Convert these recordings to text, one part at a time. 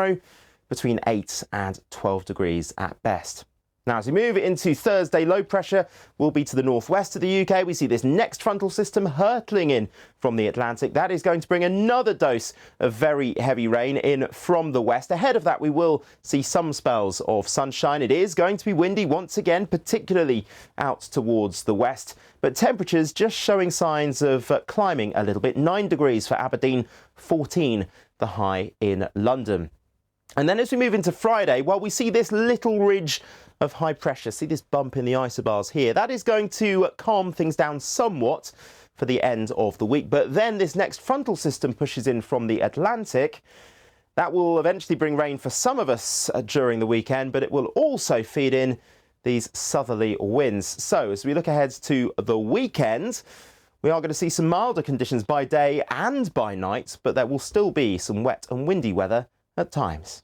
tomorrow, between 8 and 12 degrees at best. Now, as we move into Thursday, low pressure will be to the northwest of the UK. We see this next frontal system hurtling in from the Atlantic. That is going to bring another dose of very heavy rain in from the west. Ahead of that, we will see some spells of sunshine. It is going to be windy once again, particularly out towards the west. But temperatures just showing signs of climbing a little bit. 9 degrees for Aberdeen, 14 the high in London. And then as we move into Friday, well, we see this little ridge of high pressure. See this bump in the isobars here. That is going to calm things down somewhat for the end of the week. But then this next frontal system pushes in from the Atlantic. That will eventually bring rain for some of us during the weekend, but it will also feed in these southerly winds. So as we look ahead to the weekend, we are going to see some milder conditions by day and by night, but there will still be some wet and windy weather at times.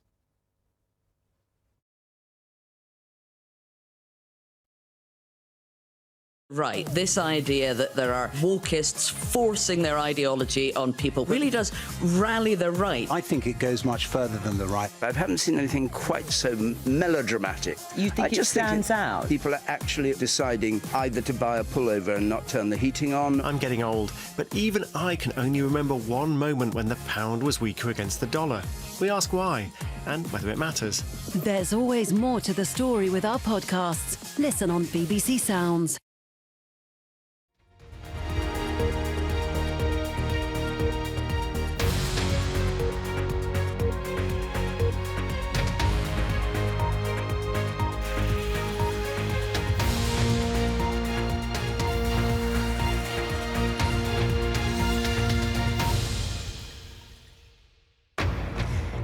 Right, this idea that there are wokeists forcing their ideology on people really does rally the right. I think it goes much further than the right. I haven't seen anything quite so melodramatic. You think it stands out? People are actually deciding either to buy a pullover and not turn the heating on. I'm getting old, but even I can only remember one moment when the pound was weaker against the dollar. We ask why and whether it matters. There's always more to the story with our podcasts. Listen on BBC Sounds.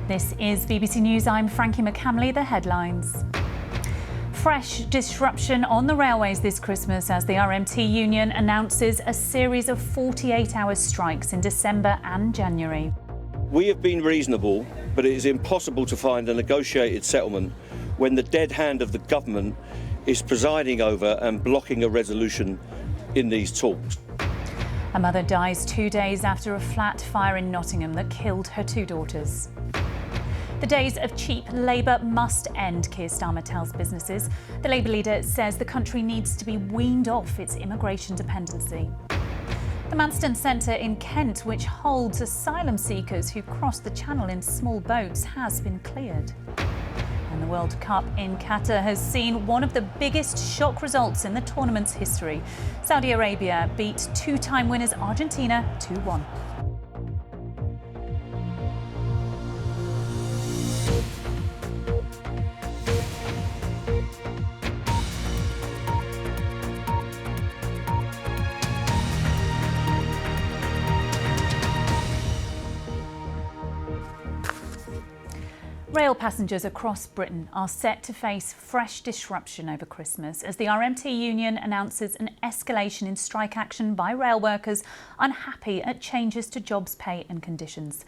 This is BBC News. I'm Frankie McCamley. The headlines. Fresh disruption on the railways this Christmas as the RMT union announces a series of 48-hour strikes in December and January. We have been reasonable, but it is impossible to find a negotiated settlement when the dead hand of the government is presiding over and blocking a resolution in these talks. A mother dies 2 days after a flat fire in Nottingham that killed her 2 daughters. The days of cheap labour must end, Keir Starmer tells businesses. The Labour leader says the country needs to be weaned off its immigration dependency. The Manston Centre in Kent, which holds asylum seekers who cross the channel in small boats, has been cleared. And the World Cup in Qatar has seen one of the biggest shock results in the tournament's history. Saudi Arabia beat 2-time winners Argentina 2-1. Rail passengers across Britain are set to face fresh disruption over Christmas as the RMT union announces an escalation in strike action by rail workers unhappy at changes to jobs, pay and conditions.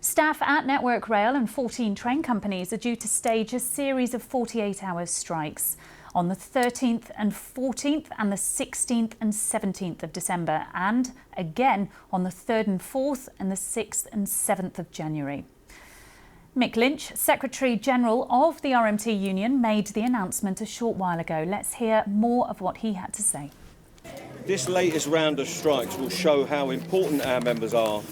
Staff at Network Rail and 14 train companies are due to stage a series of 48-hour strikes on the 13th and 14th and the 16th and 17th of December, and again on the 3rd and 4th and the 6th and 7th of January. Mick Lynch, Secretary-General of the RMT union, made the announcement a short while ago. Let's hear more of what he had to say. This latest round of strikes will show how important our members are